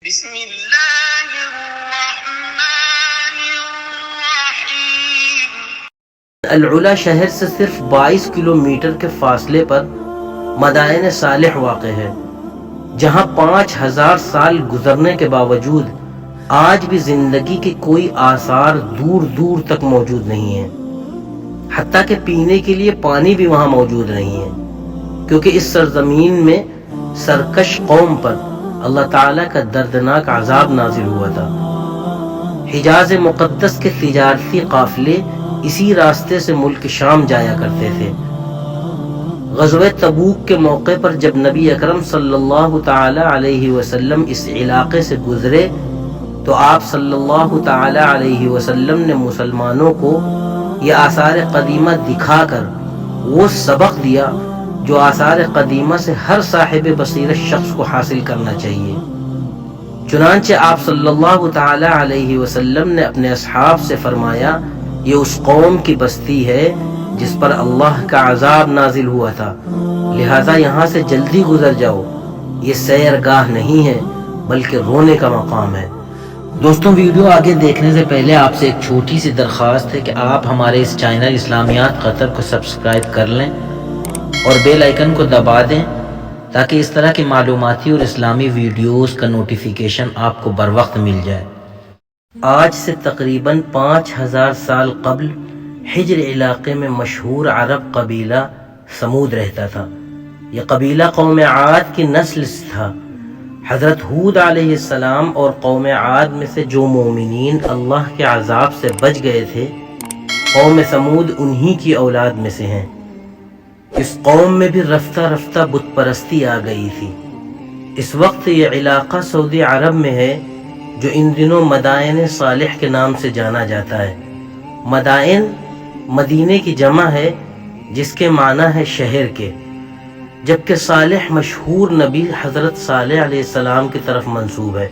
بسم اللہ الرحمن الرحیم۔ العلا شہر سے صرف 22 کلومیٹر کے فاصلے پر مدائن صالح واقع ہے، جہاں 5000 سال گزرنے کے باوجود آج بھی زندگی کے کوئی آثار دور دور تک موجود نہیں ہیں۔ حتیٰ کہ پینے کے لیے پانی بھی وہاں موجود نہیں ہے، کیونکہ اس سرزمین میں سرکش قوم پر اللہ تعالیٰ کا دردناک عذاب نازل ہوا تھا۔ حجاز مقدس کے تجارتی قافلے اسی راستے سے ملک شام جایا کرتے تھے۔ غزوہ تبوک کے موقع پر جب نبی اکرم صلی اللہ تعالی علیہ وسلم اس علاقے سے گزرے تو آپ صلی اللہ تعالی علیہ وسلم نے مسلمانوں کو یہ آثار قدیمہ دکھا کر وہ سبق دیا جو آثار قدیمہ سے ہر صاحب بصیرت شخص کو حاصل کرنا چاہیے۔ چنانچہ آپ صلی اللہ تعالی علیہ وسلم نے اپنے اصحاب سے فرمایا، یہ اس قوم کی بستی ہے جس پر اللہ کا عذاب نازل ہوا تھا، لہذا یہاں سے جلدی گزر جاؤ، یہ سیرگاہ نہیں ہے بلکہ رونے کا مقام ہے۔ دوستوں، ویڈیو آگے دیکھنے سے پہلے آپ سے ایک چھوٹی سی درخواست ہے کہ آپ ہمارے اس چینل اسلامیات قطر کو سبسکرائب کر لیں اور بیل آئیکن کو دبا دیں تاکہ اس طرح کی معلوماتی اور اسلامی ویڈیوز کا نوٹیفیکیشن آپ کو بر وقت مل جائے۔ آج سے تقریباً 5000 سال قبل حجر علاقے میں مشہور عرب قبیلہ سمود رہتا تھا۔ یہ قبیلہ قوم عاد کی نسل سے تھا۔ حضرت ہود علیہ السلام اور قوم عاد میں سے جو مومنین اللہ کے عذاب سے بچ گئے تھے، قوم سمود انہی کی اولاد میں سے ہیں۔ اس قوم میں بھی رفتہ رفتہ بت پرستی آ گئی تھی۔ اس وقت یہ علاقہ سعودی عرب میں ہے، جو ان دنوں مدائن صالح کے نام سے جانا جاتا ہے۔ مدائن مدینے کی جمع ہے جس کے معنی ہے شہر کے، جبکہ صالح مشہور نبی حضرت صالح علیہ السلام کی طرف منسوب ہے،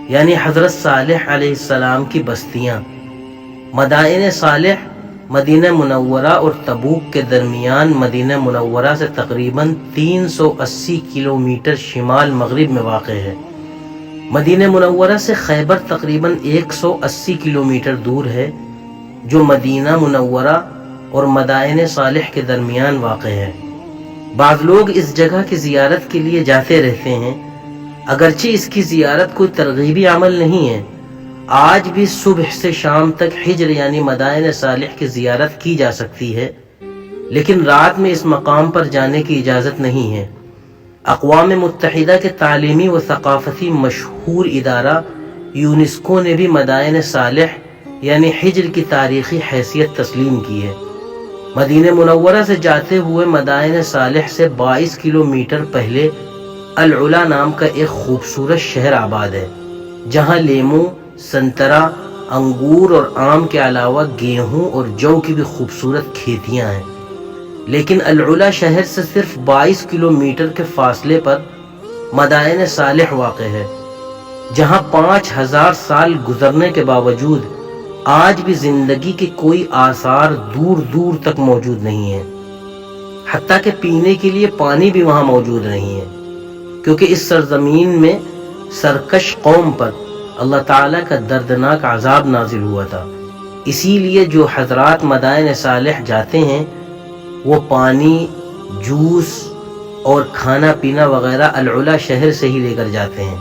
یعنی حضرت صالح علیہ السلام کی بستیاں۔ مدائن صالح مدینہ منورہ اور تبوک کے درمیان مدینہ منورہ سے تقریباً 380 کلومیٹر شمال مغرب میں واقع ہے۔ مدینہ منورہ سے خیبر تقریباً 180 کلومیٹر دور ہے، جو مدینہ منورہ اور مدائن صالح کے درمیان واقع ہے۔ بعض لوگ اس جگہ کی زیارت کے لیے جاتے رہتے ہیں، اگرچہ اس کی زیارت کوئی ترغیبی عمل نہیں ہے۔ آج بھی صبح سے شام تک حجر یعنی مدائن صالح کی زیارت کی جا سکتی ہے، لیکن رات میں اس مقام پر جانے کی اجازت نہیں ہے۔ اقوام متحدہ کے تعلیمی و ثقافتی مشہور ادارہ یونیسکو نے بھی مدائن صالح یعنی حجر کی تاریخی حیثیت تسلیم کی ہے۔ مدینہ منورہ سے جاتے ہوئے مدائن صالح سے 22 کلومیٹر پہلے العلا نام کا ایک خوبصورت شہر آباد ہے، جہاں لیموں، سنترا، انگور اور آم کے علاوہ گیہوں اور جو کی بھی خوبصورت کھیتیاں ہیں۔ لیکن العلا شہر سے صرف 22 کلومیٹر کے فاصلے پر مدائن صالح واقع ہے، جہاں 5000 سال گزرنے کے باوجود آج بھی زندگی کے کوئی آثار دور دور تک موجود نہیں ہیں۔ حتیٰ کہ پینے کے لیے پانی بھی وہاں موجود نہیں ہے، کیونکہ اس سرزمین میں سرکش قوم پر اللہ تعالیٰ کا دردناک عذاب نازل ہوا تھا۔ اسی لیے جو حضرات مدائن صالح جاتے ہیں وہ پانی، جوس اور کھانا پینا وغیرہ العلا شہر سے ہی لے کر جاتے ہیں۔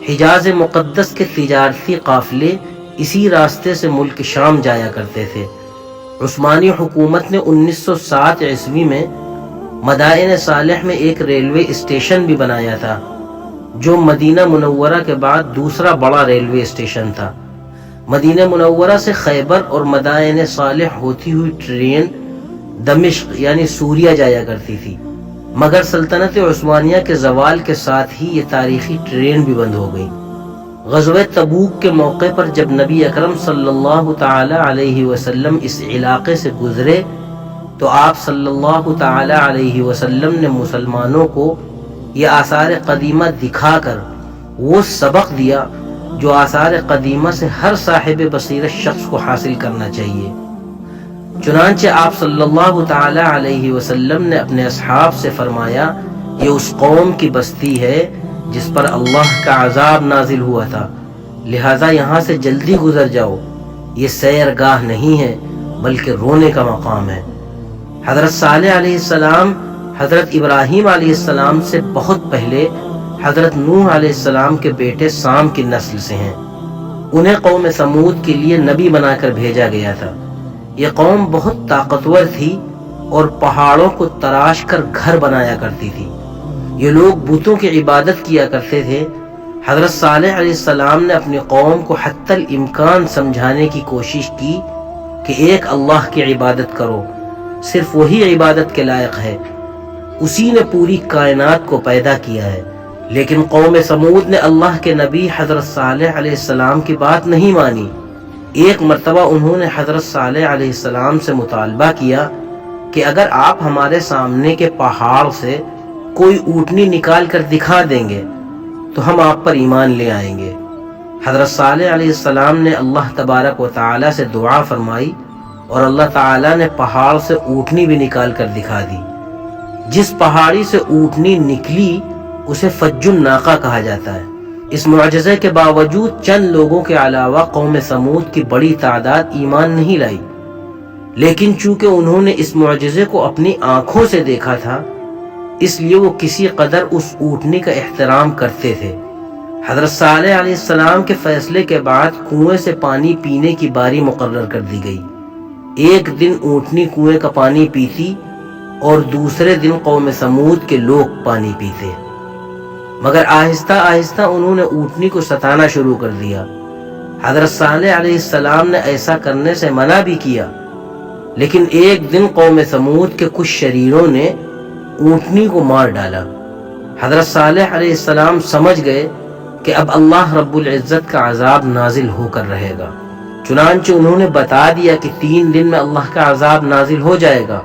حجاز مقدس کے تجارتی قافلے اسی راستے سے ملک شام جایا کرتے تھے۔ عثمانی حکومت نے 1907 عیسوی میں مدائن صالح میں ایک ریلوے اسٹیشن بھی بنایا تھا، جو مدینہ منورہ کے بعد دوسرا بڑا ریلوے اسٹیشن تھا۔ مدینہ منورہ سے خیبر اور مدائن صالح ہوتی ہوئی ٹرین دمشق یعنی سوریہ جایا کرتی تھی، مگر سلطنت عثمانیہ کے زوال کے ساتھ ہی یہ تاریخی ٹرین بھی بند ہو گئی۔ غزوہ تبوک کے موقع پر جب نبی اکرم صلی اللہ تعالی علیہ وسلم اس علاقے سے گزرے تو آپ صلی اللہ تعالی علیہ وسلم نے مسلمانوں کو یہ آثار قدیمہ دکھا کر وہ سبق دیا جو آثار قدیمہ سے ہر صاحب بصیرت شخص کو حاصل کرنا چاہیے۔ چنانچہ آپ صلی اللہ تعالی علیہ وسلم نے اپنے اصحاب سے فرمایا، یہ اس قوم کی بستی ہے جس پر اللہ کا عذاب نازل ہوا تھا، لہٰذا یہاں سے جلدی گزر جاؤ، یہ سیر گاہ نہیں ہے بلکہ رونے کا مقام ہے۔ حضرت صالح علیہ السلام حضرت ابراہیم علیہ السلام سے بہت پہلے حضرت نوح علیہ السلام کے بیٹے سام کی نسل سے ہیں۔ انہیں قوم سمود کے لیے نبی بنا کر بھیجا گیا تھا۔ یہ قوم بہت طاقتور تھی اور پہاڑوں کو تراش کر گھر بنایا کرتی تھی۔ یہ لوگ بتوں کی عبادت کیا کرتے تھے۔ حضرت صالح علیہ السلام نے اپنی قوم کو حتی الامکان سمجھانے کی کوشش کی کہ ایک اللہ کی عبادت کرو، صرف وہی عبادت کے لائق ہے، اسی نے پوری کائنات کو پیدا کیا ہے۔ لیکن قوم سمود نے اللہ کے نبی حضرت صالح علیہ السلام کی بات نہیں مانی۔ ایک مرتبہ انہوں نے حضرت صالح علیہ السلام سے مطالبہ کیا کہ اگر آپ ہمارے سامنے کے پہاڑ سے کوئی اونٹنی نکال کر دکھا دیں گے تو ہم آپ پر ایمان لے آئیں گے۔ حضرت صالح علیہ السلام نے اللہ تبارک و تعالی سے دعا فرمائی اور اللہ تعالی نے پہاڑ سے اونٹنی بھی نکال کر دکھا دی۔ جس پہاڑی سے اونٹنی نکلی اسے فج الناقہ کہا جاتا ہے۔ اس معجزے کے باوجود چند لوگوں کے علاوہ قوم سمود کی بڑی تعداد ایمان نہیں لائی، لیکن چونکہ انہوں نے اس معجزے کو اپنی آنکھوں سے دیکھا تھا اس لیے وہ کسی قدر اس اونٹنی کا احترام کرتے تھے۔ حضرت صالح علیہ السلام کے فیصلے کے بعد کنویں سے پانی پینے کی باری مقرر کر دی گئی۔ ایک دن اونٹنی کنویں کا پانی پیتی اور دوسرے دن قوم سمود کے لوگ پانی پیتے، مگر آہستہ آہستہ انہوں نے اونٹنی کو ستانا شروع کر دیا۔ حضرت صالح علیہ السلام نے ایسا کرنے سے منع بھی کیا، لیکن ایک دن قوم سمود کے کچھ شریروں نے اونٹنی کو مار ڈالا۔ حضرت صالح علیہ السلام سمجھ گئے کہ اب اللہ رب العزت کا عذاب نازل ہو کر رہے گا، چنانچہ انہوں نے بتا دیا کہ 3 دن میں اللہ کا عذاب نازل ہو جائے گا۔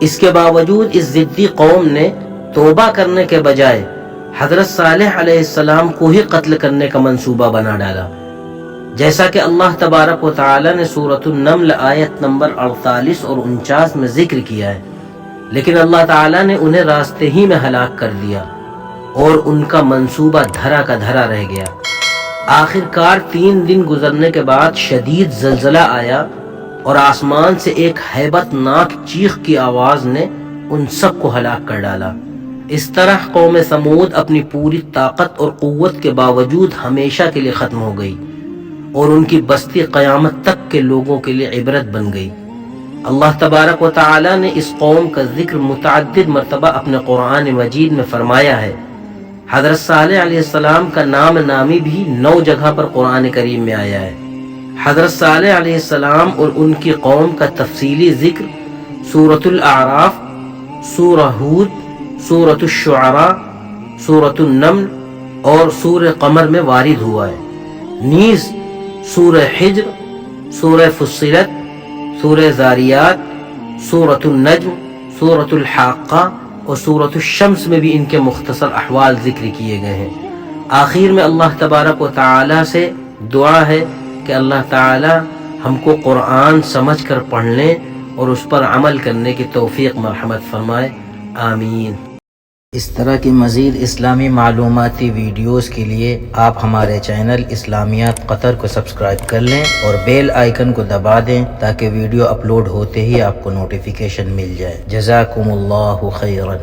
اس کے باوجود اس ضدی قوم نے توبہ کرنے کے بجائے حضرت صالح علیہ السلام کو ہی قتل کرنے کا منصوبہ بنا ڈالا، جیسا کہ اللہ تبارک و تعالی نے سورۃ النمل آیت نمبر 48 اور 49 میں ذکر کیا ہے۔ لیکن اللہ تعالی نے انہیں راستے ہی میں ہلاک کر دیا اور ان کا منصوبہ دھرا کا دھرا رہ گیا۔ آخر کار 3 دن گزرنے کے بعد شدید زلزلہ آیا اور آسمان سے ایک ہیبت ناک چیخ کی آواز نے ان سب کو ہلاک کر ڈالا۔ اس طرح قوم سمود اپنی پوری طاقت اور قوت کے باوجود ہمیشہ کے لیے ختم ہو گئی اور ان کی بستی قیامت تک کے لوگوں کے لیے عبرت بن گئی۔ اللہ تبارک و تعالی نے اس قوم کا ذکر متعدد مرتبہ اپنے قرآن مجید میں فرمایا ہے۔ حضرت صالح علیہ السلام کا نام نامی بھی 9 جگہ پر قرآن کریم میں آیا ہے۔ حضرت صالح علیہ السلام اور ان کی قوم کا تفصیلی ذکر سورۃ الاعراف، سورہ ہود، سورۃ الشعراء، سورۃ النمل اور سورہ قمر میں وارد ہوا ہے۔ نیز سورہ حجر، سورہ فصلت، سورہ زاریات، سورۃ النجم، سورۃ الحاقہ اور سورۃ الشمس میں بھی ان کے مختصر احوال ذکر کیے گئے ہیں۔ آخر میں اللہ تبارک و تعالی سے دعا ہے کہ اللہ تعالی ہم کو قرآن سمجھ کر پڑھنے اور اس پر عمل کرنے کی توفیق مرحمت فرمائے، آمین۔ اس طرح کی مزید اسلامی معلوماتی ویڈیوز کے لیے آپ ہمارے چینل اسلامیات قطر کو سبسکرائب کر لیں اور بیل آئیکن کو دبا دیں تاکہ ویڈیو اپلوڈ ہوتے ہی آپ کو نوٹیفیکیشن مل جائے۔ جزاکم اللہ خیرا۔